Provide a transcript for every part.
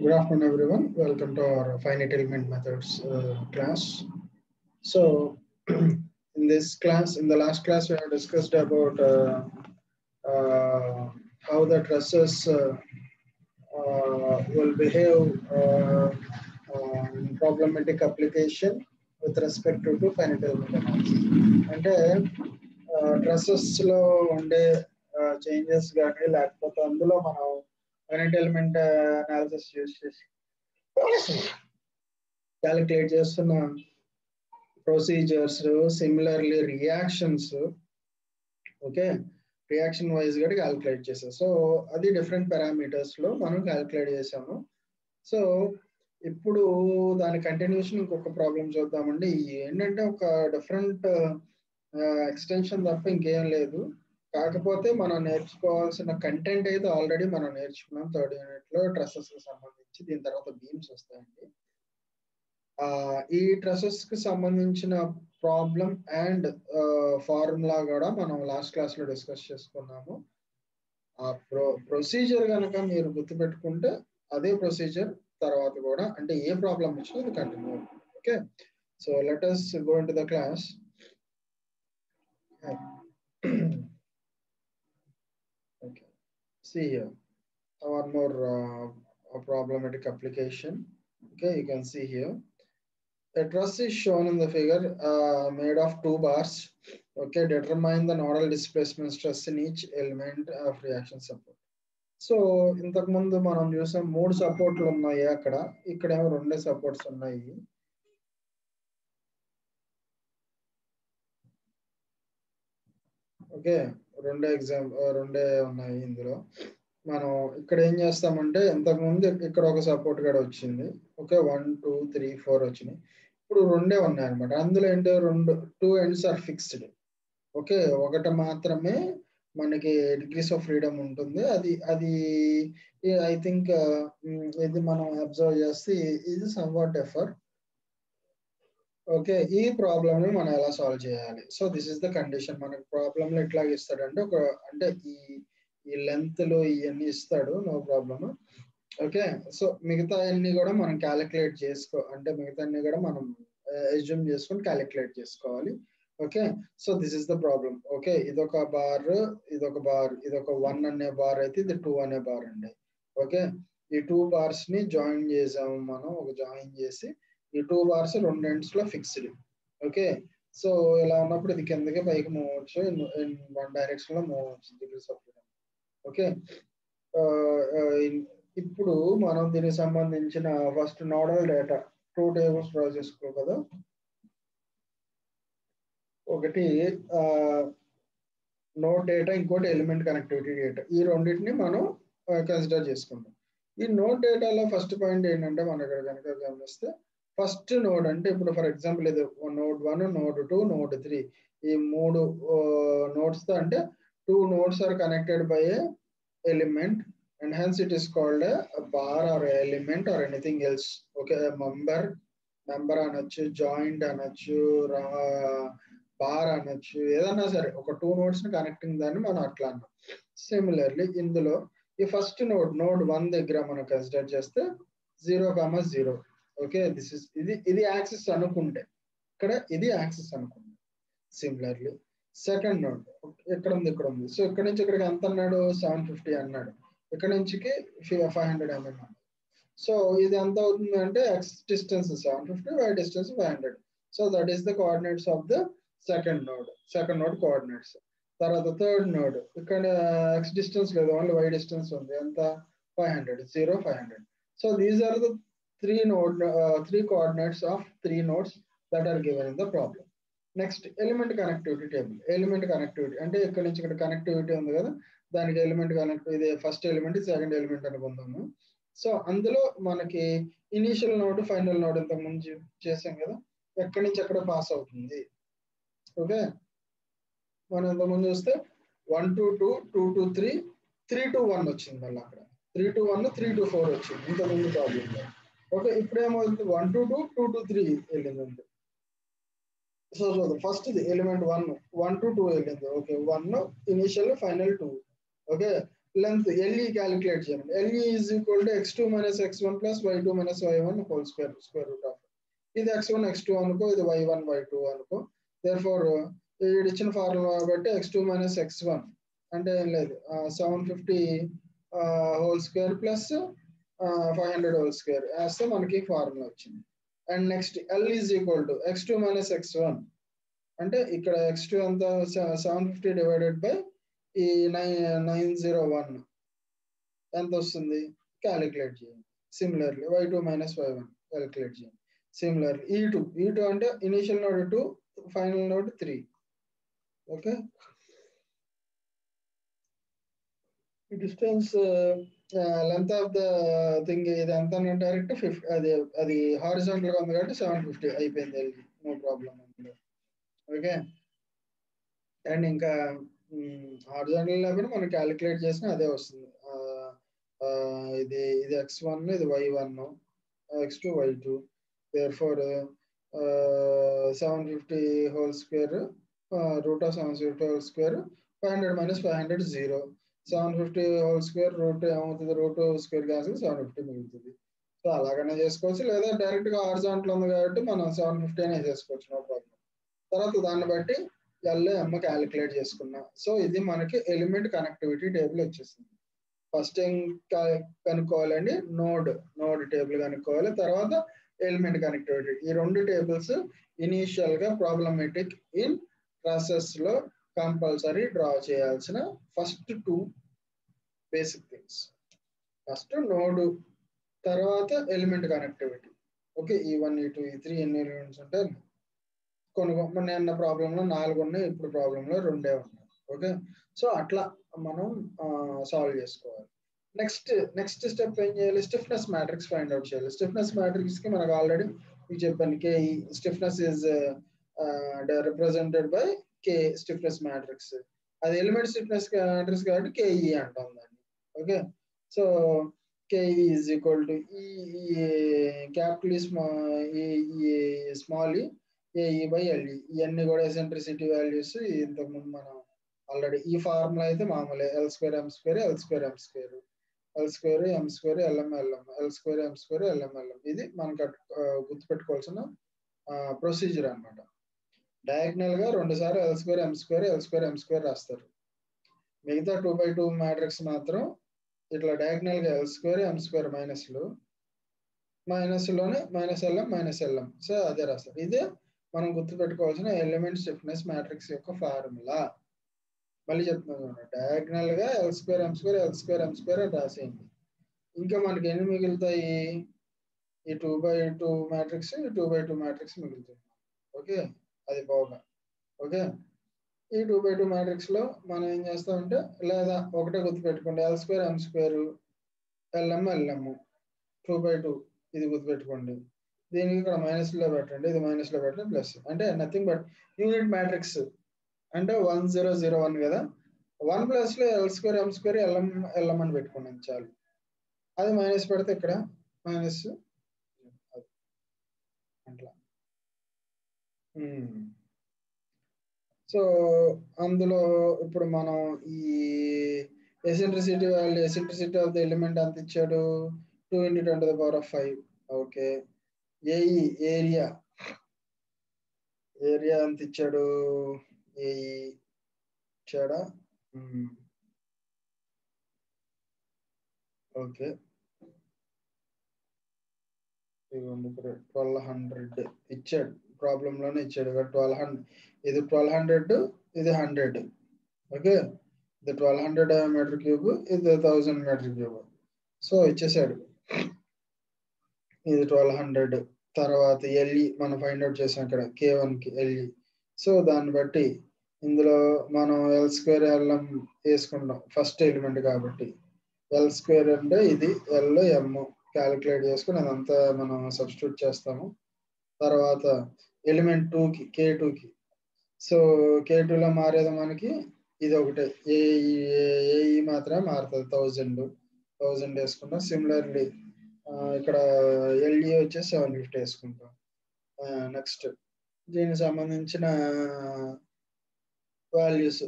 Good afternoon, everyone. Welcome to our finite element methods class. So, in this class, in the last class, we have discussed about how the trusses will behave in problematic application with respect to finite element analysis. అంటే trusses లో ఉండే changes కానీ లేకపోతే అందులో మనం finite element analysis use చేసి calculate చేస్తున్న procedures, similarly reactions, okay, reaction wise గా క్యాలిక్యులేట్ చేసాం. సో అది డిఫరెంట్ పారామీటర్స్ లో మనం క్యాలిక్యులేట్ చేసాము. సో ఇప్పుడు దాని కంటిన్యూషన్ ఇంకొక ప్రాబ్లం చూద్దామండి. ఏంటంటే ఒక డిఫరెంట్ ఎక్స్టెన్షన్ తప్ప ఇంకేం లేదు. కాకపోతే మనం నేర్చుకోవాల్సిన కంటెంట్ అయితే ఆల్రెడీ మనం నేర్చుకున్నాం థర్డ్ యూనిట్ లో ట్రసెస్ కి సంబంధించి. దీని తర్వాత బీమ్స్ వస్తాయండి. ఈ ట్రసెస్ కి సంబంధించిన ప్రాబ్లం అండ్ ఫార్ములా కూడా మనం లాస్ట్ క్లాస్ లో డిస్కస్ చేసుకున్నాము. ఆ ప్రొసీజర్ కనుక మీరు గుర్తుపెట్టుకుంటే అదే ప్రొసీజర్ తర్వాత కూడా, అంటే ఏ ప్రాబ్లం వచ్చినా అది continue. Okay, so let us go into the class. Okay, see here one more problematic application. Okay, you can see here a truss is shown in the figure made of two bars. Okay, determine the nodal displacement stress in each element of reaction support. So ఇంతకు ముందు మనం చూసాం 3 సపోర్ట్లు ఉన్నాయి అక్కడ, ఇక్కడేమో 2 supports ఉన్నాయి. Okay, 2 ఉన్నాయి ఇందులో. మనం ఇక్కడ ఏం చేస్తామంటే ఇంతకు ముందు ఇక్కడ ఒక సపోర్ట్ కూడా వచ్చింది. ఓకే, 1 2 3 4 వచ్చినాయి. ఇప్పుడు 2 ఉన్నాయి అనమాట. అందులో ఏంటో 2 ఎండ్స్ ఆర్ ఫిక్స్డ్. ఓకే, ఒకటి మాత్రమే మనకి డిగ్రీస్ ఆఫ్ ఫ్రీడమ్ ఉంటుంది. అది ఐ థింక్ ఇది మనం అబ్జర్వ్ చేస్తే ఇది సమ్వాట్ ఎఫర్. ఓకే, ఈ ప్రాబ్లమ్ ని మనం ఎలా సాల్వ్ చేయాలి? So this is the condition. మనకి ప్రాబ్లమ్ లో ఎట్లా ఇస్తాడంటే అంటే ఈ లెంత్ లో ఇవన్నీ ఇస్తాడు, నో ప్రాబ్లమ్. ఓకే, సో మిగతా అన్ని కూడా మనం క్యాలిక్యులేట్ అంటే మిగతా అన్ని కూడా మనం అజ్యూమ్ చేసుకొని క్యాలిక్యులేట్ చేసుకోవాలి. Okay, so this is the problem. Okay, ఇదొక బార్, ఇదొక 1 అనే బార్ అయితే ఇది 2 అనే బార్ అండి. ఓకే, ఈ 2 బార్స్ ని జాయిన్ చేసాము మనం. జాయిన్ చేసి ఈ 2 బార్స్ 2 ఎండ్స్ లో ఫిక్స్డ్. ఓకే, సో ఇలా ఉన్నప్పుడు ఇది కిందకి పైకి మూవ్ అవచ్చు, ఇన్ 1 డైరెక్షన్ లో మూవ్ అవచ్చు డిగ్రీస్ ఆఫ్ ఫ్రీడమ్. ఓకే, ఇప్పుడు మనం దీనికి సంబంధించిన first nodal data 2 tables draw చేసుకో కదా. ఒకటి నోడ్ డేటా, ఇంకోటి ఎలిమెంట్ కనెక్టివిటీ డేటా. ఈ రెండింటిని మనం కన్సిడర్ చేసుకుంటాం. ఈ నోడ్ డేటాలో ఫస్ట్ పాయింట్ ఏంటంటే మనం ఇక్కడ కనుక గమనిస్తే ఫస్ట్ నోడ్ అంటే ఇప్పుడు ఫర్ ఎగ్జాంపుల్ ఇది నోడ్ 1, నోడ్ 2, నోడ్ 3, ఈ 3 నోడ్స్ తో అంటే 2 nodes are connected by a element and hence it is called a bar or a element or anything else. Okay, a member అనొచ్చు, జాయింట్ అనొచ్చు, bar అనొచ్చు, ఏదన్నా సరే ఒక 2 nodes ని కనెక్టింగ్ దాన్ని మనం అట్లా అన్నాం. సిమిలర్లీ ఇందులో ఈ ఫస్ట్ నోడ్ 1 దగ్గర మనం కన్సిడర్ చేస్తే 0,0. ఓకే, ఇది యాక్సిస్ అనుకుంటే, ఇక్కడ ఇది యాక్సిస్ అనుకుంటే. సిమిలర్లీ సెకండ్ నోడ్ ఇక్కడ ఉంది. సో ఇక్కడ నుంచి ఇక్కడికి ఎంత అన్నాడు? 750 అన్నాడు. ఇక్కడ నుంచికి 500 mm అన్నాడు. సో ఇది ఎంత అవుతుంది అంటే X distance 750, Y distance 500. So that is the coordinates of the second node coordinates. తర్వాత థర్డ్ నోడ్ ఇక్కడ ఎక్స్ డిస్టెన్స్ లేదు, ఓన్లీ వై డిస్టెన్స్ ఉంది. ఎంత? 500, 0, 500. So these are the 3 coordinates of 3 nodes that are given in the problem. Next element connectivity table. Element connectivity అంటే ఇక్కడ నుంచి ఇక్కడ connectivity ఉంది కదా, దానికి ఎలిమెంట్ ఇది ఫస్ట్ ఎలిమెంట్, సెకండ్ ఎలిమెంట్ అనుకుందాము. సో అందులో మనకి ఇనీషియల్ నోడ్, ఫైనల్ నోడ్ ఇంతకు ముందు చేసాం కదా, ఎక్కడి నుంచి ఎక్కడ పాస్ అవుతుంది. ఓకే, మనం ఇంతకుముందు చూస్తే 1 to 2, 2 to 3, 3 to 1 వచ్చింది. మళ్ళీ అక్కడ 3 to 1, 3 to 4 వచ్చింది ఇంతకుముందు ప్రాబ్లం. ఓకే, ఇప్పుడేమవుతుంది? 1 to 2, 2 to 3 వెళ్ళింది. సో ఫస్ట్ ఇది ఎలిమెంట్ 1 to 2 వెళ్ళింది. Okay, 1 initial, final 2. Okay, length LE calculate చేయండి. LE is equal to x2 minus x1 plus y2 minus y1 whole square root of. ఇది x1 x2 అనుకో, ఇది y1 y2 అనుకో. therefore ఇది ఇచ్చిన formula కాబట్టి x2 minus x1 అంటే ఏం లేదు 750 whole square plus 500 whole square వేస్తే మనకి ఫార్ములా వచ్చింది. And next L is equal to x2 minus x1 అంటే ఇక్కడ x2 అంతా 750 డివైడెడ్ బై ఈ 901 ఎంత వస్తుంది క్యాలిక్యులేట్ చేయండి. Similarly y2 minus y1 calculate చేయండి. సిమిలర్లీ E2 అంటే initial node 2 final node 3. Okay, distance length of the thing ఇది ఎంత డైరెక్ట్ 50 అది హారిజాంటల్ గా ఉంది కాబట్టి 750 అయిపోయింది. No problem. ఓకే, అండ్ ఇంకా హారిజాంటల్ లేకపోతే మనం క్యాలిక్యులేట్ చేసినా అదే వస్తుంది. ఇది x1 ఇది y1 x2 y2 therefore 750 whole square root of 750 whole square 500 minus 500 0. 750 whole square root ఏమవుతుంది రూట్ స్క్వేర్ క్యాన్సిల్ 750 మిగులుతుంది. సో అలాగనే చేసుకోవచ్చు, లేదా డైరెక్ట్ గా హారిజాంటల్ ఉంది కాబట్టి మనం 750 అనే చేసుకోవచ్చు, నో ప్రాబ్లం. తర్వాత దాన్ని బట్టి ఎల్ క్యాలిక్యులేట్ చేసుకున్నా. సో ఇది మనకి ఎలిమెంట్ కనెక్టివిటీ టేబుల్ వచ్చేసింది. ఫస్ట్ ఏం కనుక్కోవాలండి, నోడ్ టేబుల్ కనుక్కోవాలి. తర్వాత ఎలిమెంట్ కనెక్టివిటీ. ఈ రెండు టేబుల్స్ ఇనీషియల్ గా ప్రాబ్లమేటిక్ ఇన్ ప్రాసెస్ లో కంపల్సరీ డ్రా చేయాల్సిన first 2 basic things. First node, తర్వాత element connectivity. Okay, E1 E2 E3 ఎన్ని ఎలిమెంట్స్ ఉంటాయి? నిన్న ప్రాబ్లంలో 4 ఉన్నాయి, ఇప్పుడు ప్రాబ్లంలో 2 ఉన్నాయి. ఓకే, సో అట్లా మనం సాల్వ్ చేసుకోవాలి. నెక్స్ట్ స్టెప్ ఏం చేయాలి, స్టిఫ్నెస్ మ్యాట్రిక్స్ ఫైండ్ అవుట్ చేయాలి. స్టిఫ్నెస్ మ్యాట్రిక్స్ కి మనకు ఆల్రెడీ మీకు చెప్పాను, K stiffness is represented by K stiffness matrix. అది ఎలిమెంట్ స్టిఫ్నెస్ మ్యాట్రిక్స్ కాబట్టి కేఈ అంటాం దాన్ని. Okay, so KE is equal to E capital small AE by LE. ఇవన్నీ కూడా ఎసెంట్రిసిటీ వాల్యూస్. ఇంతకుముందు మనం ఆల్రెడీ ఈ ఫార్ములా అయితే మామూలే, L square M square L square M square L square M square LM LM L square M square LM LM. ఇది మనకు గుర్తుపెట్టుకోవాల్సిన ప్రొసీజర్ అనమాట. డయాగ్నల్ గా 2 సార్లు L square M square L square M square రాస్తారు. మిగతా 2/2 మ్యాట్రిక్స్ మాత్రం ఇట్లా డయాగ్నల్ గా ఎల్ స్క్వేర్ ఎం స్క్వేర్ మైనస్లోనే minus LM minus LM. So అదే రాస్తారు. ఇదే మనం గుర్తుపెట్టుకోవాల్సిన ఎలిమెంట్ స్టిఫ్నెస్ మ్యాట్రిక్స్ యొక్క ఫార్ములా. మళ్ళీ చెప్తున్నాను, డయాగ్నల్ గా L square M square L square M square అని రాసేయండి. ఇంకా మనకి ఎన్ని మిగులుతాయి, ఈ 2/2 మ్యాట్రిక్స్ 2/2 మ్యాట్రిక్స్ మిగులుతుంది. ఓకే, అది పోగా. ఓకే, ఈ 2/2 మ్యాట్రిక్స్ లో మనం ఏం చేస్తామంటే, లేదా ఒకటే గుర్తుపెట్టుకోండి, L square M square LM LM 2/2 ఇది గుర్తుపెట్టుకోండి. దీనికి ఇక్కడ మైనస్ లో పెట్టండి, ఇది మైనస్ లో పెట్టండి, ప్లస్ అంటే నథింగ్ బట్ యూనిట్ మ్యాట్రిక్స్ అంటే 1001 కదా. 1 ప్లస్ లో L square M square LM LM అని పెట్టుకోండి చాలు. అది మైనస్ పెడితే ఇక్కడ మైనస్ అట్లా. సో అందులో ఇప్పుడు మనం ఈ ఎసెంట్రిసిటీ ఆఫ్ ద ఎలిమెంట్ అంత ఇచ్చాడు, 2 × 10⁵. ఓకే, ఏరియా ఎంత ఇచ్చాడు, ఏఈ ఇచ్చాడా? ఓకే, 1200 ఇచ్చాడు, ప్రాబ్లం లోనే ఇచ్చాడు. 1200 ఇది 1200 ఇది 100. ఓకే, ఇది 1200 మీటర్ క్యూబ్, ఇది 1000 మీటర్ క్యూబ్. సో ఇచ్చేసాడు, ఇది 1200. తర్వాత ఎల్ఈ మనం ఫైండ్ అవుట్ చేసాం ఇక్కడ K1 కి ఎల్ఈ. సో దాన్ని బట్టి ఇందులో మనం ఎల్ స్క్వేర్ ఎల్ఎం వేసుకుంటాం ఫస్ట్ ఎలిమెంట్ కాబట్టి. ఎల్ స్క్వేర్ అంటే ఇది ఎల్ ఎం క్యాలిక్యులేట్ చేసుకుని అదంతా మనం సబ్స్టిట్యూట్ చేస్తాము. తర్వాత ఎలిమెంట్ 2కి K2కి, సో K2లో మారేది మనకి ఇది ఒకటే, ఏఈ మాత్రమే మారుతుంది, 1000 వేసుకుంటాం. సిమిలర్లీ ఇక్కడ ఎల్ఈ వచ్చేసి 750 వేసుకుంటాం. నెక్స్ట్ దీనికి సంబంధించిన వాల్యూస్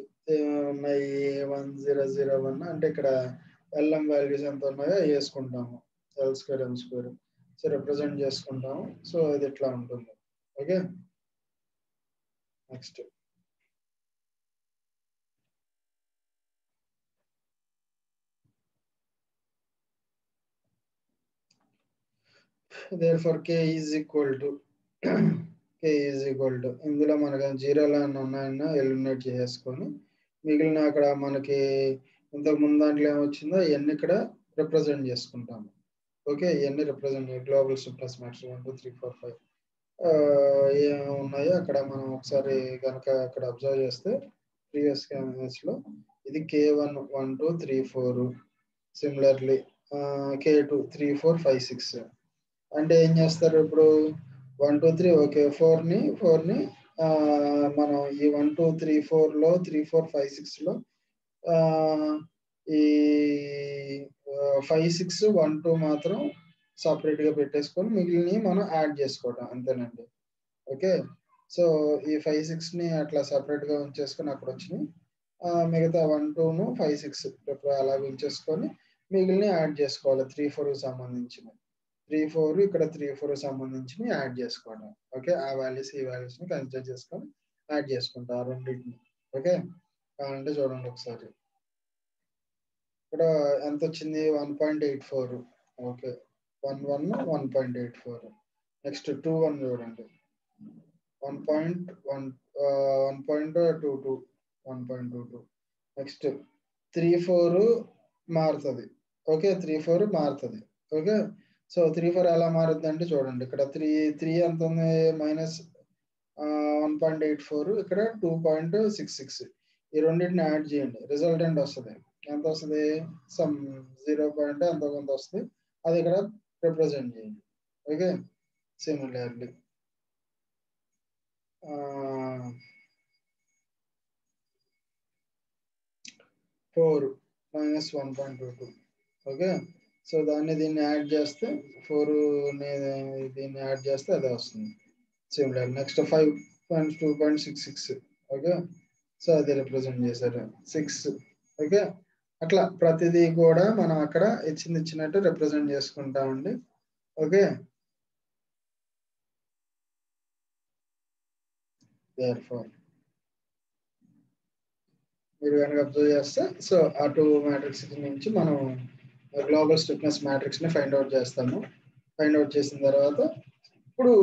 ఉన్నాయి 1001 అంటే ఇక్కడ LM వాల్యూస్ ఎంత ఉన్నాయో వేసుకుంటాము, L² M². సో రిప్రజెంట్ చేసుకుంటాము. సో ఇది ఇట్లా ఉంటుంది. Okay, next therefore k is equal to ఇందులో మనకి జీరోలు ఉన్నాయన్నా ఎలిమినేట్ చేసుకొని మిగిలిన అక్కడ మనకి ఇంతకు ముందు దాంట్లో ఏమొచ్చిందో ఇవన్నీ ఇక్కడ రిప్రజెంట్ చేసుకుంటాము. ఓకే, ఇవన్నీ రిప్రజెంట్ గ్లోబల్ స్టిఫ్నెస్ మ్యాట్రిక్స్ 1 2 3 4 5 ఏమున్నాయో అక్కడ మనం ఒకసారి కనుక అక్కడ అబ్జర్వ్ చేస్తే ప్రీవియస్ లో ఇది K1 1 2 3 4, సిమిలర్లీ K2 3 4 5 6. అంటే ఏం చేస్తారు ఇప్పుడు 1 2 3 ఓకే 4ని మనం ఈ 1 2 3 4లో 3 4 5 6లో ఈ 5 6 1 2 మాత్రం సపరేట్ గా పెట్టేసుకొని మిగిలినవి మనం యాడ్ చేసుకోవడం అంతేనండి. ఓకే, సో ఈ 5 6ని అట్లా సపరేట్ గా ఉంచేసుకొని అక్కడ వచ్చినాయి, మిగతా 1 2ను 5 6 అలాగే ఉంచేసుకొని మిగిలిన యాడ్ చేసుకోవాలి. 3 4 సంబంధించిన 3 4 ఇక్కడ 3 4 సంబంధించి యాడ్ చేసుకోవడం. ఓకే, ఆ వాల్యూస్ ఈ వాల్యూస్ ని కన్సిడర్ చేసుకొని యాడ్ చేసుకుంటాం ఆ రెండింటిని. ఓకే, కావాలంటే చూడండి ఒకసారి. ఇక్కడ ఎంత వచ్చింది 1.84. ఓకే, 1 1 1.84. నెక్స్ట్ 2 1 చూడండి 1.22. నెక్స్ట్ 3 4 మారుతుంది. ఓకే, 3 4 మారుతుంది. ఓకే, సో 3 4 ఎలా మారుతుంది అంటే చూడండి ఇక్కడ 3 ఎంత ఉంది -1.84, ఇక్కడ 2.66. ఈ రెండింటిని యాడ్ చేయండి, రిజల్టెంట్ వస్తుంది. ఎంత వస్తుంది? సమ్ 0 పాయింట్ ఎంత కొంత వస్తుంది, అది ఇక్కడ రిప్రజెంట్ చేయండి. Okay, similarly 4 -1.22. ఓకే, సో దీన్ని యాడ్ చేస్తే 4 దీన్ని యాడ్ చేస్తే అదే వస్తుంది. Similar next 5.2.66. ఓకే, సో అది రిప్రజెంట్ చేశారు 6. ఓకే, అట్లా ప్రతిదీ కూడా మనం అక్కడ ఇచ్చినట్టు రిప్రజెంట్ చేసుకుంటామండి. ఓకే, therefore మీరు కనుక అబ్జర్వ్ చేస్తే సో ఆ 2 మ్యాట్రిక్స్ నుంచి మనం గ్లోబల్ స్టిఫ్నెస్ మ్యాట్రిక్స్ ని ఫైండ్ అవుట్ చేస్తాము. ఫైండ్ అవుట్ చేసిన తర్వాత ఇప్పుడు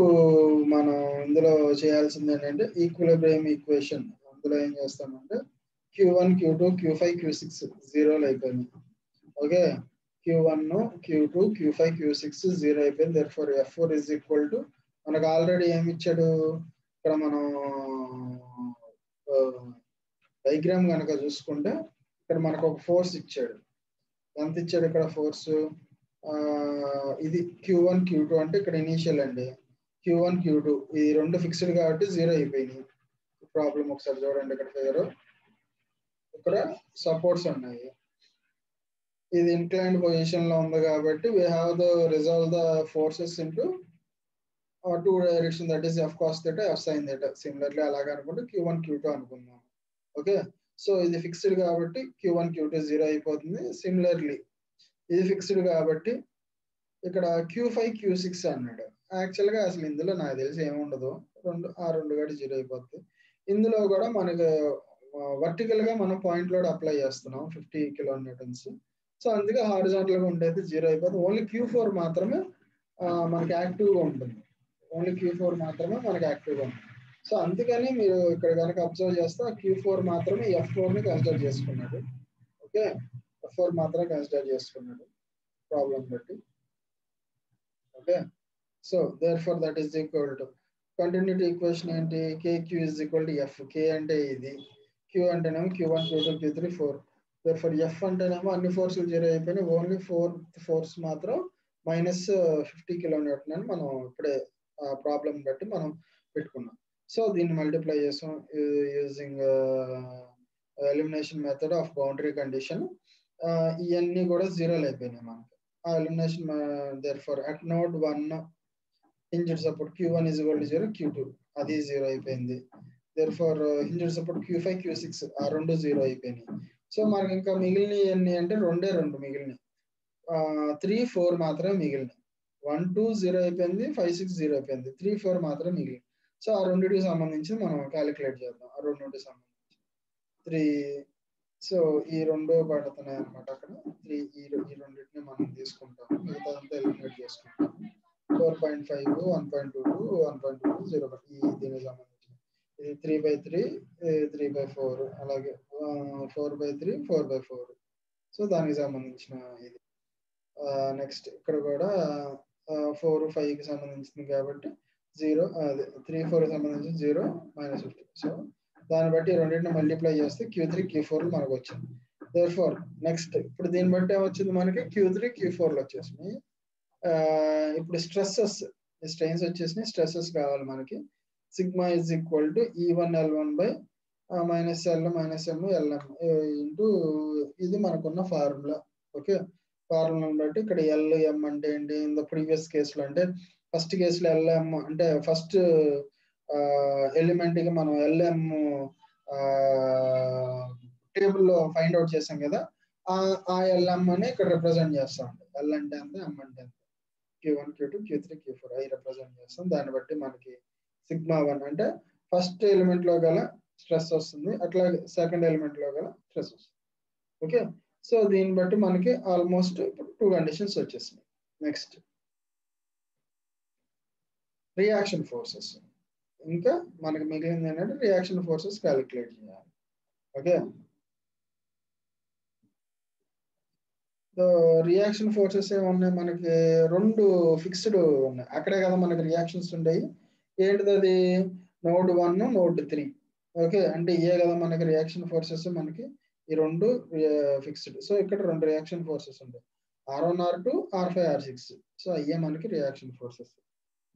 మనం ఇందులో చేయాల్సింది ఏంటంటే ఈక్విలిబ్రియం ఈక్వేషన్. అందులో ఏం చేస్తామంటే Q1 Q2 Q5 Q6 జీరోలు అయిపోయింది. Okay, Q1 Q2 Q5 Q6 zero అయిపోయింది. therefore F4 is equal to మనకు ఆల్రెడీ ఏమి ఇచ్చాడు ఇక్కడ మనం డయాగ్రామ్ కనుక చూసుకుంటే ఇక్కడ మనకు ఒక ఫోర్స్ ఇచ్చాడు. ఎంత ఇచ్చాడు ఇక్కడ ఫోర్స్? ఇది Q1 Q2 అంటే ఇక్కడ ఇనీషియల్ అండి. Q1 Q2 ఈ రెండు ఫిక్స్డ్ కాబట్టి జీరో అయిపోయినాయి. ప్రాబ్లం ఒకసారి చూడండి, ఇక్కడ ఫిగర్ ఇక్కడ సపోర్ట్స్ ఉన్నాయి. ఇది ఇంక్లైన్డ్ పొజిషన్ లో ఉంది కాబట్టి we have to resolve the forces into two direction, that is F cos theta F sin theta. Similarly అలాగే అనుకుంటే Q1 Q2 అనుకుందాం. ఓకే, సో ఇది ఫిక్స్డ్ కాబట్టి Q1 Q2 జీరో అయిపోతుంది. సిమిలర్లీ ఇది ఫిక్స్డ్ కాబట్టి ఇక్కడ Q5 Q6 అన్నాడు. యాక్చువల్గా అసలు ఇందులో నాకు తెలిసి ఏముండదు, రెండు గడి జీరో అయిపోతుంది. ఇందులో కూడా మనకు వర్టికల్ గా మనం పాయింట్ లోడ్ అప్లై చేస్తున్నాం 50 కిలోన్యూటన్స్. సో అందుకే హారిజాంటల్ గా ఉండేది జీరో అయిపోతుంది. ఓన్లీ Q4 మాత్రమే మనకి యాక్టివ్ గా ఉంటుంది. ఓన్లీ Q4 మాత్రమే మనకి యాక్టివ్ గా ఉంటుంది. సో అందుకని మీరు ఇక్కడ కనుక అబ్జర్వ్ చేస్తే Q4 మాత్రమే F4 ని కన్సిడర్ చేసుకున్నాడు. ఓకే, F4 మాత్రమే కన్సిడర్ చేసుకున్నాడు ప్రాబ్లం బట్టి. Okay, so therefore that is equal to continuity equation ఏంటి? KQ is equal to F. K అంటే ఇది, Q అంటేనేమో Q1 Q2 Q3 4. therefore F అంటేనేమో అన్ని ఫోర్సులు జీరో అయిపోయినాయి, ఓన్లీ ఫోర్స్ మాత్రం -50 కిలోన్యూటన్ అని మనం ఇప్పుడే ప్రాబ్లం బట్టి మనం పెట్టుకున్నాం. సో దీన్ని మల్టిప్లై చేసాం using elimination method of boundary condition. ఇవన్నీ కూడా జీరోలు అయిపోయినాయి మనకి. ఆ elimination therefore at node 1 hinged support Q1 is equal to 0, Q2 అది జీరో అయిపోయింది. therefore hinge support q5 q6 ఆ రెండు 0 అయిపోయినాయి. సో మనకి ఇంకా మిగిలినవి ఎన్ని అంటే రెండు మిగిలినాయి, 3 4 మాత్రమే మిగిలినాయి. 1 2 0 అయిపోయింది, 5 6 0 అయిపోయింది, 3 4 మాత్రమే మిగిలింది. సో ఆ రెండింటికి సంబంధించి మనం క్యాలిక్యులేట్ చేద్దాం. ఆ రెండింటికి సంబంధించి 3, సో ఈ రెండు పడుతున్నాయి అనమాట. అక్కడ 3 ఈ రెండింటిని మనం తీసుకుంటాము, మిగతా అంతా ఎలిమినేట్ చేసుకుంటాం. 4.5 1.22 1.22 0 ఈ దీనికి సంబంధించి ఇది 3/3 3/4 అలాగే 4/3 4/4. సో దానికి సంబంధించిన ఇది. నెక్స్ట్ ఇక్కడ కూడా 4 5కి సంబంధించింది కాబట్టి 0 అదే 3 4కి సంబంధించి 0 -50. సో దాన్ని బట్టి రెండింటిని మల్టిప్లై చేస్తే Q3 Q4 మనకు వచ్చింది. దేర్ఫోర్ నెక్స్ట్ ఇప్పుడు దీన్ని బట్టి ఏమొచ్చింది మనకి Q3 Q4 వచ్చేసినాయి. ఇప్పుడు స్ట్రెస్సెస్ స్ట్రెయిన్స్ వచ్చేసినాయి, స్ట్రెస్సెస్ కావాలి మనకి. Sigma is equal to E1 L1 by -L -M LM into ఇది మనకున్న ఫార్ములా. ఓకే, ఫార్ములాను బట్టి ఇక్కడ LM అంటే ఏంటి, ఇన్ ద ప్రీవియస్ కేసులో అంటే ఫస్ట్ కేసులో LM అంటే ఫస్ట్ ఎలిమెంట్ కి మనం LM టేబుల్లో ఫైండ్ అవుట్ చేసాం కదా, ఆ LM అని ఇక్కడ రిప్రజెంట్ చేస్తాం. L అంటే ఎంత, M అంటే ఎంత, Q1 Q2 Q3 Q4 అవి రిప్రజెంట్ చేస్తాం. దాన్ని బట్టి మనకి సిగ్మా 1 అంటే ఫస్ట్ ఎలిమెంట్ లో గల స్ట్రెస్ వస్తుంది, అట్లాగే సెకండ్ ఎలిమెంట్ లో గల స్ట్రెస్ వస్తుంది. ఓకే, సో దీన్ని బట్టి మనకి ఆల్మోస్ట్ 2 కండిషన్స్ వచ్చేసినాయి. Next reaction forces. ఇంకా మనకి మిగిలింది ఏంటంటే రియాక్షన్ ఫోర్సెస్ క్యాలిక్యులేట్ చేయాలి. ఓకే, రియాక్షన్ ఫోర్సెస్ ఏమున్నాయి మనకి, రెండు ఫిక్స్డ్ ఉన్నాయి. అక్కడే కదా మనకి రియాక్షన్స్ ఉండేవి. ఏంటిది అది, నోడ్ 1 నోడ్ 3. ఓకే, అంటే ఇయే కదా మనకి రియాక్షన్ ఫోర్సెస్, మనకి ఈ రెండు ఫిక్స్డ్. సో ఇక్కడ రెండు రియాక్షన్ ఫోర్సెస్ ఉంటాయి, R1 R2 R5 R6. So అయ్యే మనకి reaction forces.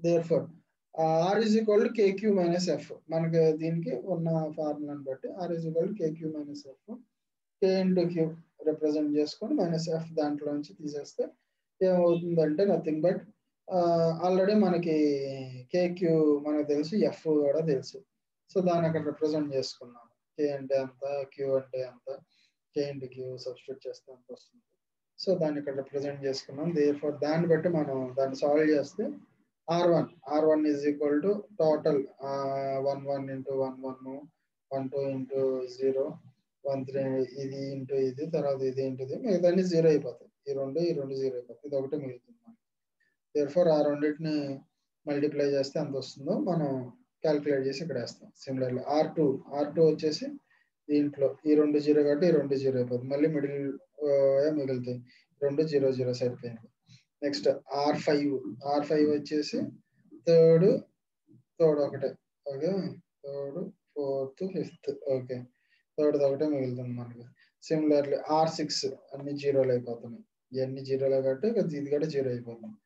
Therefore R is equal to KQ minus F. మనకి దీనికి ఉన్న ఫార్ములాని బట్టి R is equal to KQ minus F. K into Q represent చేసుకొని -F దాంట్లో నుంచి తీసేస్తే ఏమవుతుందంటే నథింగ్ బట్ ఆల్రెడీ మనకి KQ మనకు తెలుసు, F కూడా తెలుసు. సో దాన్ని అక్కడ రిప్రజెంట్ చేసుకున్నాం. K అంటే ఎంత, Q అంటే ఎంత, K into Q సబ్స్టిట్యూట్ చేస్తే ఎంత వస్తుంది. సో దాన్ని ఇక్కడ రిప్రజెంట్ చేసుకున్నాం. దేర్ఫోర్ దాన్ని బట్టి మనం దాన్ని సాల్వ్ చేస్తే R1 is equal to total 1 into 1 1 1 2 into 0 1 3 ఇది ఇంటూ ఇది, తర్వాత ఇది ఇంటూ ఇది, మిగతా 0 అయిపోతాయి. ఈ రెండు 0 అయిపోతాయి, ఇది ఒకటి మిగులుతుంది మనకి. దేర్ఫోర్ ఆ రెండింటిని మల్టిప్లై చేస్తే ఎంత వస్తుందో మనం క్యాలిక్యులేట్ చేసి ఇక్కడ వేస్తాం. సిమిలర్లీ R2 వచ్చేసి దీంట్లో ఈ రెండు 0 కాబట్టి ఈ రెండు 0 అయిపోతుంది, మళ్ళీ మిడిల్ మిగులుతాయి, రెండు 0 0 సరిపోయింది. నెక్స్ట్ R5 వచ్చేసి థర్డ్ ఒకటే. Okay, third fourth fifth. Okay, third ఒకటే మిగులుతుంది మనకి. సిమిలర్లీ R6 అన్ని 0 అయిపోతున్నాయి, ఇవన్నీ 0 కాబట్టి ఇది కూడా 0 అయిపోతుంది.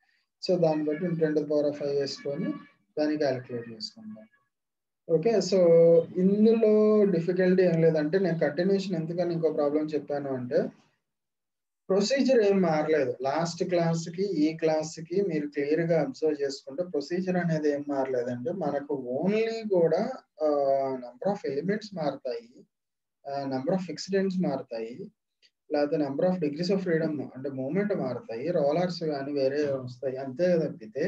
సో దాన్ని బట్టి 10⁵ వేసుకొని దాన్ని క్యాలిక్యులేట్ చేసుకుంటాం. ఓకే, సో ఇందులో డిఫికల్టీ ఏం లేదంటే, నేను కంటిన్యూషన్ ఎందుకని ఇంకో ప్రాబ్లం చెప్పాను అంటే, ప్రొసీజర్ ఏం మారలేదు. లాస్ట్ క్లాస్ కి ఈ క్లాస్ కి మీరు క్లియర్ గా అబ్జర్వ్ చేసుకుంటే ప్రొసీజర్ అనేది ఏం మారలేదంటే, మనకు ఓన్లీ కూడా నెంబర్ ఆఫ్ ఎలిమెంట్స్ మారుతాయి, నెంబర్ ఆఫ్ ఫిక్స్డ్ ఎండ్స్ మారుతాయి, లేకపోతే number of degrees of freedom అంటే మూమెంట్ మారుతాయి, రోలర్స్ కానీ వేరే వస్తాయి, అంతే తప్పితే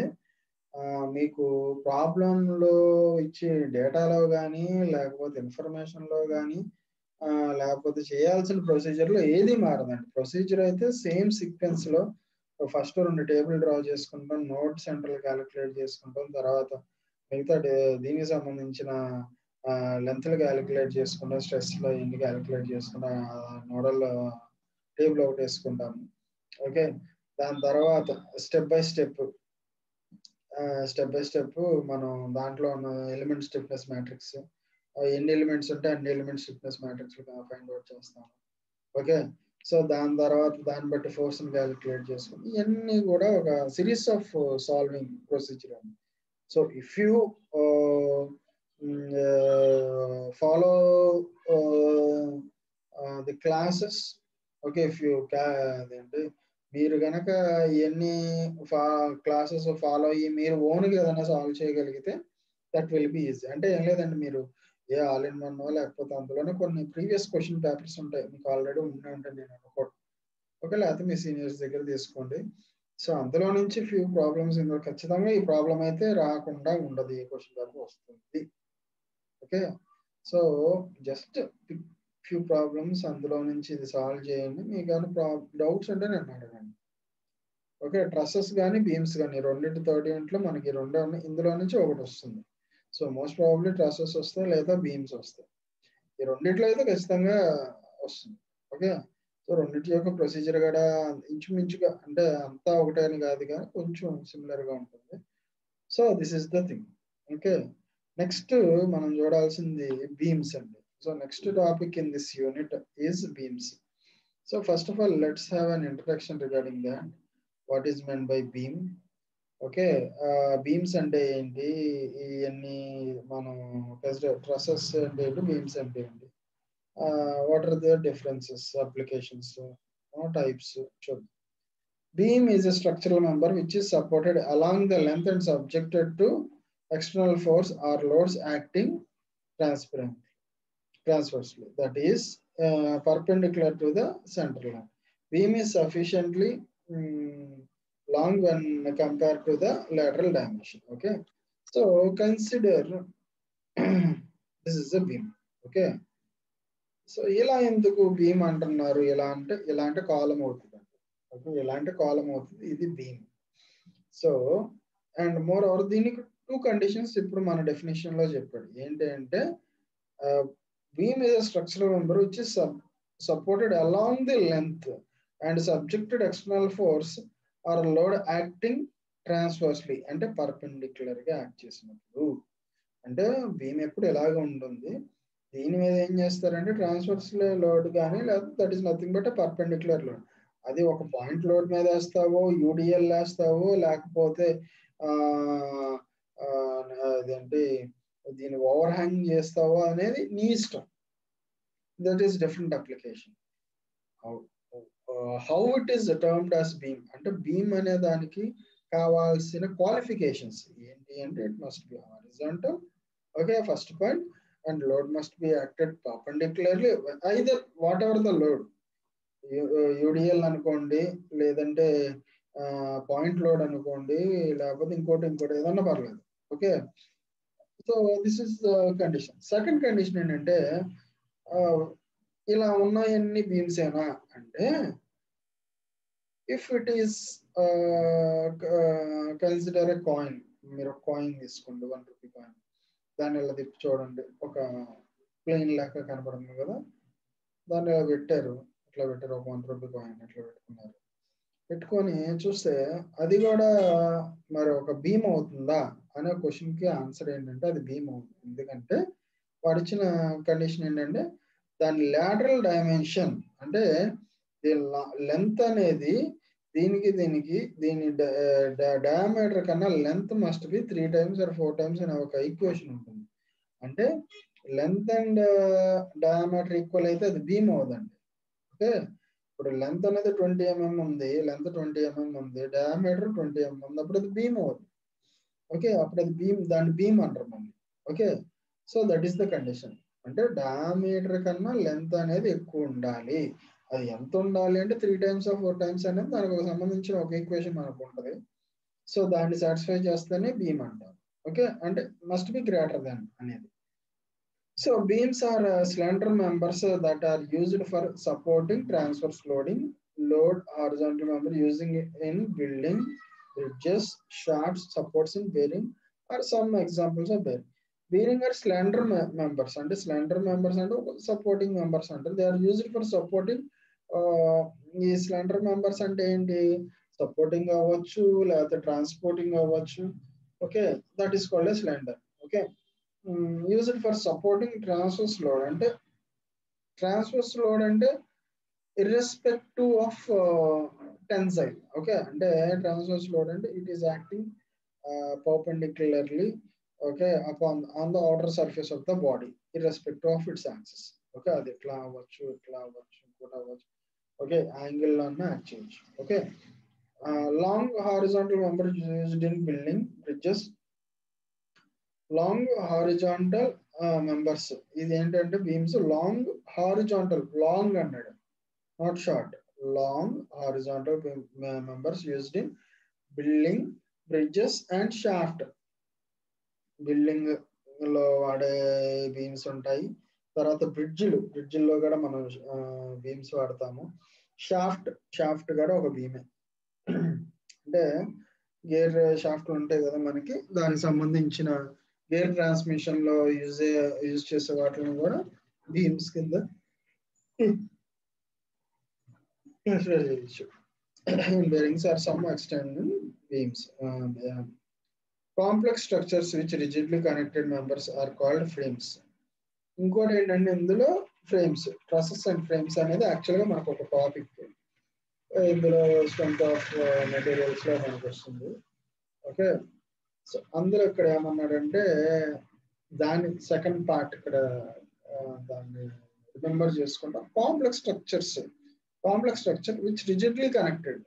మీకు ప్రాబ్లంలో ఇచ్చే డేటాలో కానీ లేకపోతే ఇన్ఫర్మేషన్లో కానీ లేకపోతే చేయాల్సిన ప్రొసీజర్లో ఏది మారదండి. ప్రొసీజర్ అయితే సేమ్ సీక్వెన్స్ లో ఫస్ట్ రెండు టేబుల్ డ్రా చేసుకుంటాం, నోట్ సెంట్రల్ క్యాలిక్యులేట్ చేసుకుంటాం, తర్వాత మిగతా దీనికి సంబంధించిన లెంత్లు క్యాలిక్యులేట్ చేసుకుంటాం, స్ట్రెస్లో ఇన్ని క్యాలిక్యులేట్ చేసుకుంటాం, నోడల్ టేబుల్ ఒకటి వేసుకుంటాము. ఓకే, దాని తర్వాత స్టెప్ బై స్టెప్ మనం దాంట్లో ఉన్న ఎలిమెంట్ స్టిఫ్నెస్ మ్యాట్రిక్స్, ఎన్ని ఎలిమెంట్స్ ఉంటే అన్ని element stiffness matrix find out చేస్తాము. ఓకే, సో దాని తర్వాత దాన్ని బట్టి ఫోర్స్ క్యాలిక్యులేట్ చేసుకుని ఇవన్నీ కూడా ఒక సిరీస్ ఆఫ్ సాల్వింగ్ ప్రొసీజర్ అండి. So if you follow the classes, okay, if you అదేంటి మీరు కనుక ఇవన్నీ క్లాసెస్ ఫాలో అయ్యి మీరు ఓన్గా ఏదైనా సాల్వ్ చేయగలిగితే దట్ విల్ బి ఈజీ. అంటే ఏం లేదండి, మీరు ఏ ఆల్ ఇన్ వన్ లేకపోతే అందులోనే కొన్ని ప్రీవియస్ క్వశ్చన్ పేపర్స్ ఉంటాయి, మీకు ఆల్రెడీ ఉన్నాయంటే నేను అనుకోవడం. ఓకే, లేకపోతే మీ సీనియర్స్ దగ్గర తీసుకోండి. సో అందులో నుంచి ఫ్యూ ప్రాబ్లమ్స్ ఇందులో ఖచ్చితంగా ఈ ప్రాబ్లం అయితే రాకుండా ఉండదు, ఏ క్వశ్చన్ పేపర్ వస్తుంది. Okay, so just few problems అందులో నుంచి ఇది సాల్వ్ చేయండి. మీకు కానీ డౌట్స్ ఉంటే నేను అడగండి. ఓకే, ట్రస్సెస్ కానీ బీమ్స్ కానీ రెండింటి థర్డ్ యూనిట్లో మనకి రెండు ఇందులో నుంచి ఒకటి వస్తుంది. సో మోస్ట్ ప్రాబబ్లీ ట్రస్సెస్ వస్తాయి లేదా బీమ్స్ వస్తాయి. ఈ రెండిట్లో అయితే ఖచ్చితంగా వస్తుంది. ఓకే, సో రెండింటి యొక్క ప్రొసీజర్ కూడా ఇంచుమించుగా అంటే అంతా ఒకటే అని కాదు కానీ కొంచెం సిమిలర్గా ఉంటుంది. So this is the thing. Okay, next మనం చూడాల్సింది బీమ్స్ అండి. So next topic in this unit is beams. So first of all let's have an introduction regarding that. What is meant by beam? Okay, beams అంటే ఏంటి, ఇవన్నీ మనం ట్రసెస్ అంటే ఏంటి, beams అంటే ఏంటి, what are the differences, applications, types చూద్దాం. Beam is a structural member which is supported along the length and subjected to external force or loads acting transversely. That is perpendicular to the center line. Beam is sufficiently long when compared to the lateral dimension. Okay, so consider this is a beam. Okay, so ఇలా ఎందుకు beam అంటున్నారు, ఇలాంటి column అవుతుంది. Okay, ఇలాంటి column అవుతుంది, ఇది beam. So and moreover దీనికి two conditions ఇప్పుడు మన డెఫినేషన్ లో చెప్పాడు. ఏంటి అంటే beam is a structural member which is supported along the length and subjected external force or load acting transversely, అంటే పర్పెండిక్యులర్ గా యాక్ట్ చేసినప్పుడు. అంటే బీమ్ ఎప్పుడు ఎలాగ ఉంటుంది, దీని మీద ఏం చేస్తారంటే ట్రాన్స్వర్స్ లోడ్ కానీ, లేకపోతే that is nothing but perpendicular load. అది ఒక పాయింట్ లోడ్ మీద వేస్తావో, యూడిఎల్ వేస్తావో, లేకపోతే అదేంటి దీన్ని ఓవర్ హ్యాంగ్ చేస్తావో అనేది నీ ఇష్టం. That is different application. How it is termed as beam అంటే బీమ్ అనే దానికి కావాల్సిన క్వాలిఫికేషన్స్ ఏంటి అంటే it must be horizontal. Okay, first point. And load must be acted perpendicularly, either whatever the load, UDL అనుకోండి, లేదంటే పాయింట్ లోడ్ అనుకోండి, లేకపోతే ఇంకోటి ఏదన్నా పర్లేదు. Okay, so this is the condition. Second condition ఏంటంటే ఇలా ఉన్నాయన్ని బీమ్స్ ఏనా అంటే, if it is consider a coin. మీరు ఒక కాయిన్ తీసుకోండి, 1 రూపీ కాయిన్. దాన్ని ఇలా తిప్పి చూడండి, ఒక ప్లెయిన్ లెక్క కనపడుతుంది కదా, దాన్ని ఇలా పెట్టారు, ఇట్లా పెట్టారు, ఒక 1 రూపీ కాయిన్ ఇట్లా పెట్టుకున్నారు. పెట్టుకొని చూస్తే అది కూడా మరి ఒక బీమ్ అవుతుందా అనే క్వశ్చన్కి ఆన్సర్ ఏంటంటే అది బీమ్ అవుతుంది. ఎందుకంటే వాడు ఇచ్చిన కండిషన్ ఏంటంటే దాని లాటరల్ డైమెన్షన్ అంటే లెంత్ అనేది దీని డయామీటర్ కన్నా length must be 3 times or 4 times అనే ఒక ఈక్వేషన్ ఉంటుంది. అంటే లెంత్ అండ్ డయామీటర్ ఈక్వల్ అయితే అది బీమ్ అవుదండి. ఓకే, ఇప్పుడు లెంత్ అనేది 20 mm ఉంది, లెంత్ 20 mm ఉంది, డయామీటర్ 20 mm ఉంది, అప్పుడు అది బీమ్ అవుతుంది. ఓకే, అప్పుడు అది బీమ్, దాన్ని బీమ్ అంటారు మళ్ళీ. Okay, so that is the condition. అంటే డయామీటర్ కన్నా లెంత్ అనేది ఎక్కువ ఉండాలి. అది ఎంత ఉండాలి అంటే 3 times or 4 times అనేది దానికి సంబంధించిన ఒక ఈక్వేషన్ మనకు ఉంటుంది. సో దాన్ని సాటిస్ఫై చేస్తేనే బీమ్ అంటారు. ఓకే, అంటే మస్ట్ బి గ్రేటర్ దాన్ అనేది. So beams are slender members that are used for supporting transverse load horizontal member using in building, bridges, shafts, supports in bearing are some examples of bearing. Bearing are slender members and slender members and supporting members and they are used for supporting ఈ slender members అంటే ఏంటి, supporting అవ్వచ్చు లేకపోతే transporting అవ్వచ్చు. Okay, that is called a slender. Okay, used for supporting transverse load అంటే transverse load అంటే irrespective of tensile. Okay, అంటే transverse load అంటే it is acting perpendicularly okay upon on the outer surface of the body irrespective of its axis. Okay, అది ఇట్లా అవ్వచ్చు, ఇట్లా అవ్వచ్చు, ఇంకోటి అవ్వచ్చు. ఓకే, యాంగిల్ లో యాక్ట్ చేయొచ్చు. Okay, long horizontal member used in building bridges. Long horizontal members. ఇది ఏంటంటే బీమ్స్ లాంగ్ హారిజాంటల్, లాంగ్ అన్నాడు, not short, long horizontal members used in building, bridges and shaft. Building లో వాడే బీమ్స్ ఉంటాయి. తర్వాత బ్రిడ్జిల్లో కూడా మనం బీమ్స్ వాడతాము. షాఫ్ట్ కూడా ఒక బీమే. అంటే గేర్ షాఫ్ట్ ఉంటాయి కదా మనకి, దానికి సంబంధించిన గేర్ ట్రాన్స్మిషన్ లో యూజ్ చేసే వాటిని కూడా బీమ్స్ కింద కన్సిడర్ చేయొచ్చు. Bearings are some extended beams. Complex structures which rigidly connected members are called frames. ఇంకోటి ఏంటంటే ఇందులో ఫ్రేమ్స్, ట్రసెస్ అండ్ ఫ్రేమ్స్ అనేది యాక్చువల్గా మనకు ఒక టాపిక్. ఇందులో స్ట్రెంత్ ఆఫ్ మెటీరియల్స్ లో మనకు వస్తుంది. ఓకే, సో అందులో ఇక్కడ ఏమన్నాడంటే దాని సెకండ్ పార్ట్ ఇక్కడ దాన్ని రిమెంబర్ చేసుకుంటాం. Complex structure which rigidly connected.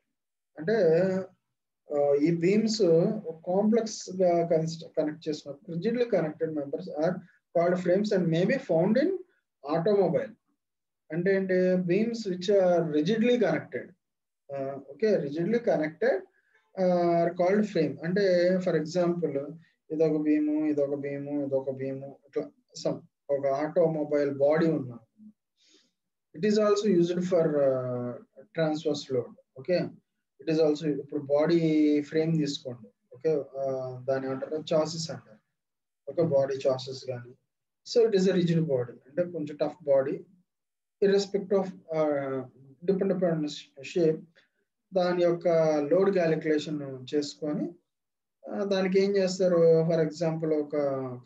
అంటే ఈ బీమ్స్ కాంప్లెక్స్ గా కనెక్ట్ చేసిన rigidly connected members are called frames and may be found in automobile. అంటే ఏంటి, beams which are rigidly connected. Okay, rigidly connected are called frame. అంటే for example ఇదొక beam, ఇదొక beam, ఇదొక బీము, ఇట్లా some ఒక ఆటోమొబైల్ బాడీ ఉన్నా. It is also used for transverse load. Okay, it is also, ఇప్పుడు బాడీ ఫ్రేమ్ తీసుకోండి. Okay, దాని అంటారు చాసిస్ అంటారు. ఓకే, బాడీ చాసిస్ కానీ. So it is a rigid body, అంటే కొంచెం tough body, irrespective of depend upon shape. దాని యొక్క లోడ్ క్యాలిక్యులేషన్ చేసుకొని దానికి ఏం చేస్తారు, ఫర్ ఎగ్జాంపుల్ ఒక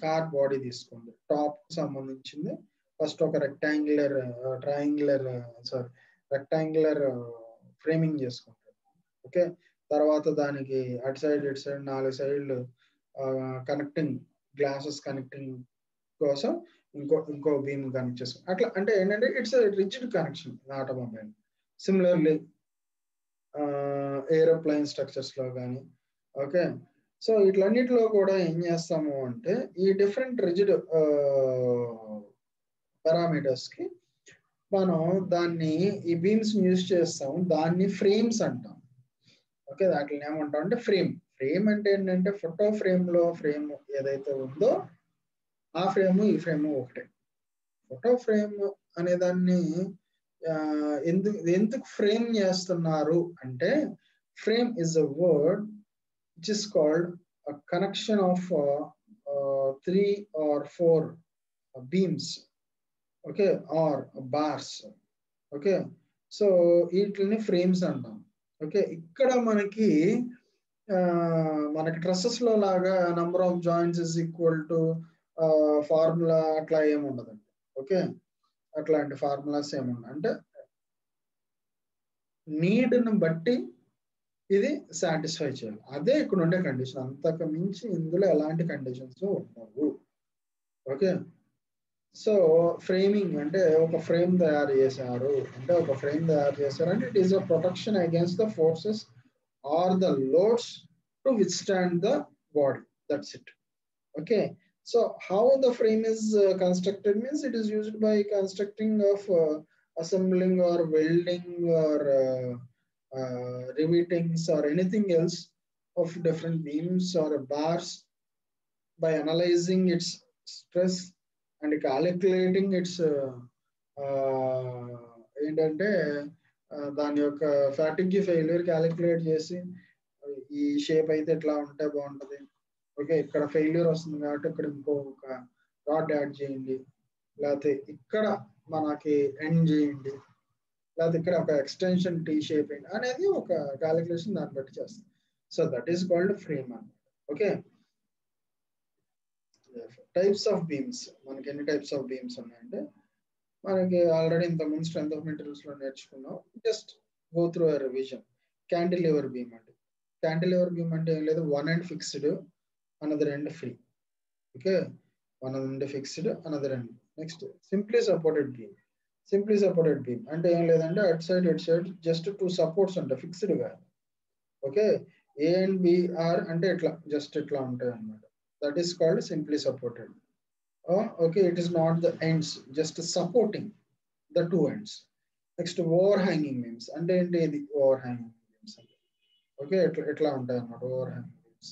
కార్ బాడీ తీసుకోండి, టాప్ సంబంధించింది ఫస్ట్ ఒక రెక్టాంగులర్ ఫ్రేమింగ్ చేసుకుంటారు. ఓకే, తర్వాత దానికి అటు సైడ్ ఇటు సైడ్ 4 సైడ్లు కనెక్టింగ్ గ్లాసెస్ కనెక్టింగ్ కోసం ఇంకో బీమ్ కనెక్ట్ చేసుకుంటాం. అట్లా అంటే ఏంటంటే it's rigid connection in automobile. Similarly aeroplane structures లో కానీ. ఓకే, సో ఇట్లన్నిటిలో కూడా ఏం చేస్తాము అంటే ఈ డిఫరెంట్ రిజిడ్ పారామీటర్స్ కి మనం దాన్ని ఈ బీమ్స్ యూజ్ చేస్తాం, దాన్ని ఫ్రేమ్స్ అంటాం. ఓకే, వాటిని ఏమంటాం అంటే ఫ్రేమ్ అంటే ఏంటంటే ఫోటో ఫ్రేమ్ లో ఫ్రేమ్ ఏదైతే ఉందో ఆ ఫ్రేము ఈ ఫ్రేము ఒకటే. ఫోటో ఫ్రేమ్ అనే దాన్ని ఎందుకు ఫ్రేమ్ చేస్తున్నారు అంటే, frame is a word which is called a connection of 3 or 4 beams, okay, or bars. Okay, so వీటిని ఫ్రేమ్స్ అంటాం. ఓకే, ఇక్కడ మనకి ట్రసెస్ లో లాగా number of joints is equal to formula అట్లా ఏముండదండి. ఓకే, అట్లాంటి ఫార్ములాస్ ఏముండదు. అంటే నీడ్ని బట్టి ఇది సాటిస్ఫై చేయాలి, అదే ఇక్కడ ఉండే కండిషన్. అంతకు మించి ఇందులో ఎలాంటి కండిషన్స్ ఉండవు. ఓకే, సో ఫ్రేమింగ్ అంటే ఒక ఫ్రేమ్ తయారు చేశారు అంటే it is a protection against the forces are the loads to withstand the body. That's it. Okay, so how the frame is constructed means it is used by constructing of assembling or welding or rivetings or anything else of different beams or bars by analyzing its stress and calculating its ఏంటంటే దాని యొక్క fatigue failure calculate చేసి ఈ shape అయితే ఎట్లా ఉంటే బాగుంటుంది. Okay, ఇక్కడ ఫెయిల్యూర్ వస్తుంది కాబట్టి ఇక్కడ ఇంకొక రాడ్ యాడ్ చేయండి, లేకపోతే ఇక్కడ మనకి ఎండ్ చేయండి, లేకపోతే ఇక్కడ ఒక ఎక్స్టెన్షన్ టీ షేప్ అయింది అనేది ఒక క్యాలిక్యులేషన్ దాన్ని బట్టి చేస్తాం. So that is called frame అన్నమాట. Okay, types of beams. మనకి ఎన్ని టైప్స్ ఆఫ్ బీమ్స్ ఉన్నాయంటే మనకి ఆల్రెడీ ఇంతకుముందు స్ట్రెంత్ ఆఫ్ మెటీరియల్స్ లో నేర్చుకున్నాం. Just go through a revision. Cantilever beam అంటే ఏం లేదు, one and fixed, another end free. Okay, one end fixed, another end. Next, simply supported beam అంటే ఏం లేదంటే అట్ సైడ్ జస్ట్ 2 సపోర్ట్స్ ఉంటాయి, ఫిక్స్డ్ గా. Okay, A and B are అంటే ఇట్లా జస్ట్ ఇట్లా ఉంటాయి అన్నమాట. That is called simply supported. Okay, it is not the ends, just supporting the two ends. Next, overhanging beams అంటే ఏంటి, ఇది overhanging beams అంటే ఓకే ఎట్లా ఉంటాయి అన్నమాట overhanging beams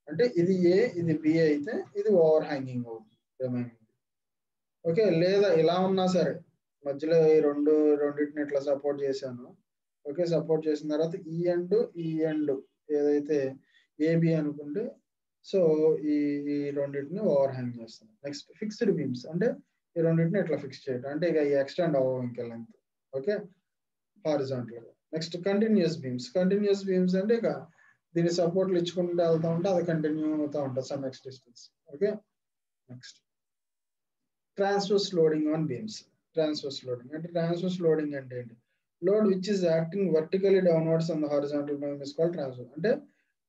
అంటే ఇది ఏ ఇది బి అయితే ఇది overhanging అవుతుంది రిమైనింగ్. ఓకే, లేదా ఇలా ఉన్నా సరే మధ్యలో ఈ రెండింటిని ఇట్లా సపోర్ట్ చేశాను. ఓకే, సపోర్ట్ చేసిన తర్వాత ఈ ఎండ్ ఏదైతే ఏబి అనుకుంటే సో ఈ రెండింటిని ఓవర్ హ్యాంగ్ చేస్తాను. నెక్స్ట్ ఫిక్స్డ్ బీమ్స్ అంటే ఈ రెండింటిని ఇట్లా ఫిక్స్ చేయడం అంటే ఇక ఎక్స్టెండ్ అవ్వవు ఇంకా length. Okay, horizontal. Next continuous beams అంటే ఇక దీని సపోర్ట్లు ఇచ్చుకుంటూ వెళ్తా ఉంటే అది కంటిన్యూ అవుతూ ఉంటుంది some X distance. Okay, next transverse loading on beams. Transverse loading అంటే ఏంటి, load which is acting vertically downwards on the horizontal beam is called transverse. అంటే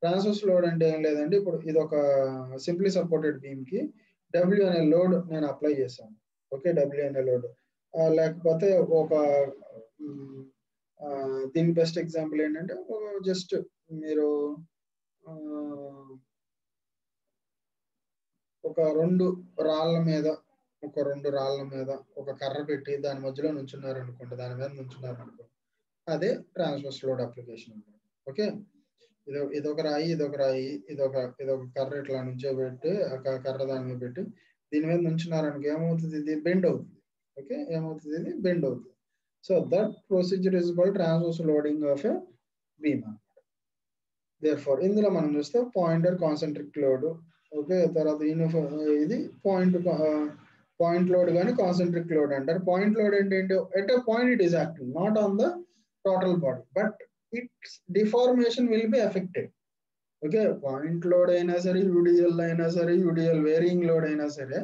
ట్రాన్స్వర్స్ లోడ్ అంటే ఏం లేదండి, ఇప్పుడు ఇది ఒక సింప్లీ సపోర్టెడ్ బీమ్ కి డబ్ల్యూ అనే లోడ్ నేను అప్లై చేశాను. ఓకే, డబ్ల్యూ అనే లోడ్ లేకపోతే ఒక దీని బెస్ట్ ఎగ్జాంపుల్ ఏంటంటే జస్ట్ మీరు ఒక రెండు రాళ్ళ మీద ఒక కర్ర పెట్టి దాని మధ్యలో నుంచున్నారు అనుకోండి, దాని మీద నుంచున్నారు అనుకోండి, అదే ట్రాన్స్వర్స్ లోడ్ అప్లికేషన్ అనమాట. ఓకే, ఇదొక రాయి ఇదొక కర్ర ఇట్లా నుంచోబెట్టి కర్ర దాని మీద పెట్టి దీని మీద నుంచున్నారు అనుకో ఏమవుతుంది, ఇది బెండ్ అవుతుంది. ఓకే, ఏమవుతుంది, ఇది బెండ్ అవుతుంది. So that procedure is called transverse loading of a beam అనమాట. దేర్ఫోర్ ఇందులో మనం చూస్తే పాయింటర్ కాన్సెంట్రిక్ లోడ్. ఓకే, తర్వాత ఇది పాయింట్ లోడ్ కానీ కాన్సెంట్రిక్ లోడ్ అంటారు. పాయింట్ లోడ్ ఏంటంటే at a point it is acting not on the total body but it's deformation will be affected. Okay, point load అయినా సరే యూడిఎల్ అయినా సరే UDL varying load అయినా సరే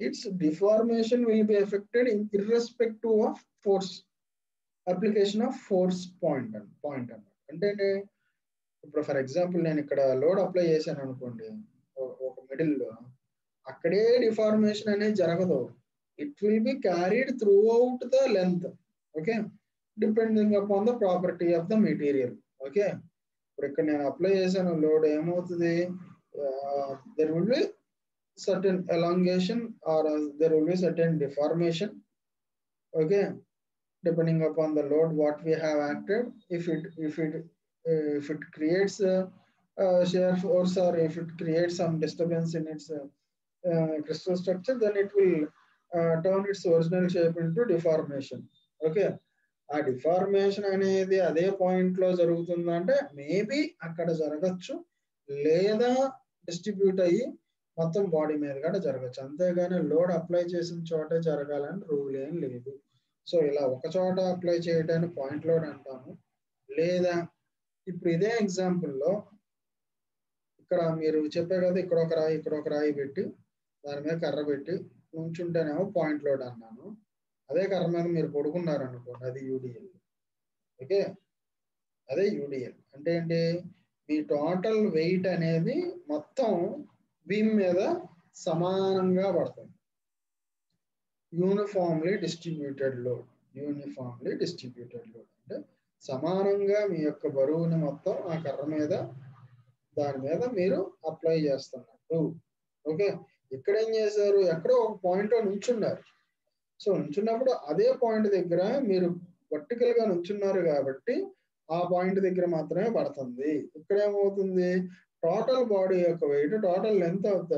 its deformation will be affected irrespective of force application of force point అన్నమాట. అంటే ఇప్పుడు for example నేను ఇక్కడ లోడ్ అప్లై చేశాను అనుకోండి ఒక మిడిల్లో, అక్కడే డిఫార్మేషన్ అనేది జరగదు. It will be carried through out the length. Okay, depending upon the property of the material. Okay, ఇప్పుడు ఇక్కడ నేను అప్లై చేశాను లోడ్, ఏమవుతుంది, there will be certain elongation or there will be certain deformation. Okay, depending upon the load what we have acted. If it creates shear force or if it creates some disturbance in its crystal structure, then it will turn its original shape into deformation. Okay, ఆ deformation అనేది అదే point లో జరుగుతుందంటే maybe అక్కడ జరగచ్చు, లేదా distribute అయ్యి మొత్తం బాడీ మీద కూడా జరగచ్చు. అంతేగాని లోడ్ అప్లై చేసిన చోటే జరగాలని రూల్ ఏం లేదు. సో ఇలా ఒక చోట అప్లై చేయడానికి పాయింట్ లోడ్ అంటాము. లేదా ఇప్పుడు ఇదే ఎగ్జాంపుల్లో ఇక్కడ మీరు చెప్పే కదా, ఇక్కడ ఒక రాయి పెట్టి దాని మీద కర్ర పెట్టి నుంచుంటేనేమో పాయింట్ లోడ్ అన్నాను. అదే కర్ర మీద మీరు పడుకున్నారు అనుకోండి, అది యూడిఎల్. ఓకే, అదే యూడిఎల్ అంటే ఏంటి, మీ టోటల్ వెయిట్ అనేది మొత్తం బీమ్ మీద సమానంగా పడుతుంది. యూనిఫామ్లీ డిస్ట్రిబ్యూటెడ్ లోడ్ అంటే సమానంగా మీ యొక్క బరువుని మొత్తం ఆ కర్ర మీద దాని మీద మీరు అప్లై చేస్తున్నారు. ఓకే, ఇక్కడ ఏం చేశారు, ఎక్కడో ఒక పాయింట్ లో నుంచున్నారు. సో నుంచున్నప్పుడు అదే పాయింట్ దగ్గర మీరు వర్టికల్ గా నుంచున్నారు కాబట్టి ఆ పాయింట్ దగ్గర మాత్రమే పడుతుంది. ఇక్కడ ఏమవుతుంది, టోటల్ బాడీ యొక్క wait total length of the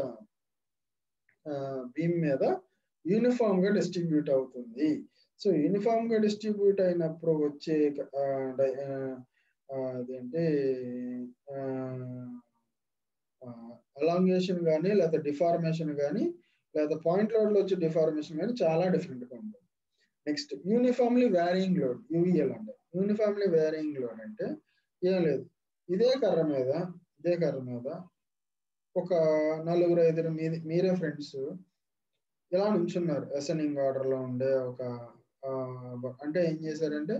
beam మీద యూనిఫామ్ గా డిస్ట్రిబ్యూట్ అవుతుంది. సో యూనిఫామ్ గా డిస్ట్రిబ్యూట్ అయినప్పుడు వచ్చే అదేంటి అలాంగేషన్ కానీ లేదా డిఫార్మేషన్ కానీ లేదా పాయింట్ లోడ్ లో వచ్చే డిఫార్మేషన్ కానీ చాలా డిఫరెంట్ గా ఉంటుంది. నెక్స్ట్ యూనిఫామ్లీ వ్యారియింగ్ లోడ్, యూవిఎల్ అంటే. యూనిఫామ్లీ వ్యారియింగ్ లోడ్ అంటే ఏం లేదు, ఇదే కర్ర మీద ఒక 4-5 మీరే ఫ్రెండ్స్ ఇలా నుంచున్నారు అసెండింగ్ ఆర్డర్ లో ఉండే ఒక అంటే ఏం చేశారంటే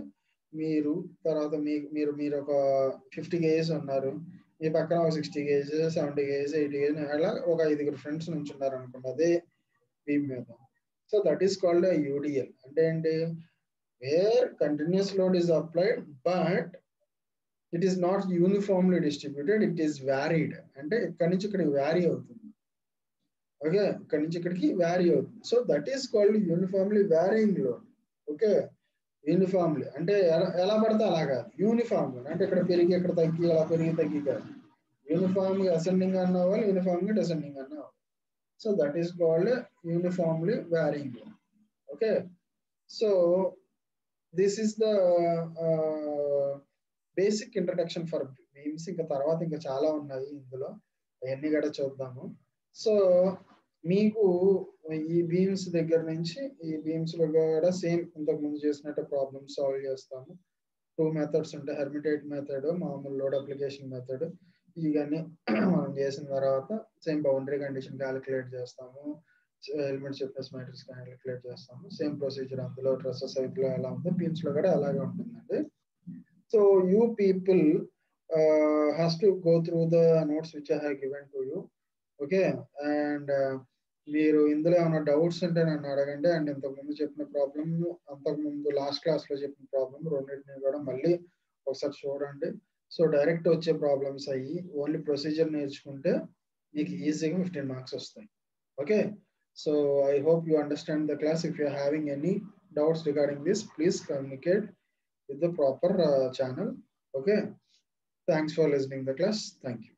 మీరు తర్వాత మీరు ఒక 50 kgs ఉన్నారు, మీ పక్కన ఒక 60 kgs 70 kgs 80 kgs అలా ఒక 5 ఫ్రెండ్స్ నుంచున్నారు అనుకోండి అదే బీమ్ మీద. So that is called UDL. అంటే ఏంటి, where continuous load is applied but it is not uniformly distributed, it is varied. అంటే ఇక్కడ నుంచి ఇక్కడికి వ్యారీ అవుతుంది. ఓకే, ఇక్కడ నుంచి ఇక్కడికి వ్యారీ అవుతుంది. So that is called uniformly varying load. Okay, uniformly అంటే ఎలా పడితే అలాగా, యూనిఫామ్ అంటే ఇక్కడ పెరిగి ఇక్కడ తగ్గి అలా పెరిగి తగ్గి కాదు. యూనిఫామ్ గా అసెండింగ్ అన్న వాళ్ళు, యూనిఫామ్ గా డిసెండింగ్ అన్న వాళ్ళు. So that is called uniformly varying load. Okay, so this is the basic introduction for beams. ఇంకా తర్వాత ఇంకా చాలా ఉన్నాయి ఇందులో, అవన్నీ కూడా చూద్దాము. సో మీకు ఈ బీమ్స్ దగ్గర నుంచి, ఈ బీమ్స్ లో కూడా సేమ్ ఇంతకు ముందు చేసినట్టు ప్రాబ్లమ్ సాల్వ్ చేస్తాము. 2 మెథడ్స్ ఉంటాయి, హెర్మిటైట్ మెథడ్, మామూలు లోడ్ అప్లికేషన్ మెథడ్. ఇవన్నీ మనం చేసిన తర్వాత సేమ్ బౌండరీ కండిషన్ క్యాలిక్యులేట్ చేస్తాము, ఎలిమెంట్ స్టిఫ్నెస్ మ్యాట్రిక్స్ క్యాలిక్యులేట్ చేస్తాము. సేమ్ ప్రొసీజర్ అందులో ట్రస్సెస్ సైట్ లో ఎలా ఉందో బీమ్స్ లో కూడా అలాగే ఉంటుందండి. So you people has to go through the notes which I have given to you. Okay, and మీరు ఇందులో ఏమైనా డౌట్స్ ఉంటే నన్ను అడగండి. అండ్ ఇంతకుముందు చెప్పిన ప్రాబ్లమ్, అంతకుముందు లాస్ట్ క్లాస్ లో చెప్పిన ప్రాబ్లమ్, రెండింటిని కూడా మళ్ళీ ఒకసారి చూడండి. సో డైరెక్ట్ వచ్చే ప్రాబ్లమ్స్ అయ్యి ఓన్లీ ప్రొసీజర్ నేర్చుకుంటే మీకు ఈజీగా 15 మార్క్స్ వస్తాయి. Okay, so I hope you understand the class. If you having any doubts regarding this, please communicate with the proper channel. Okay, thanks for listening the class. Thank you.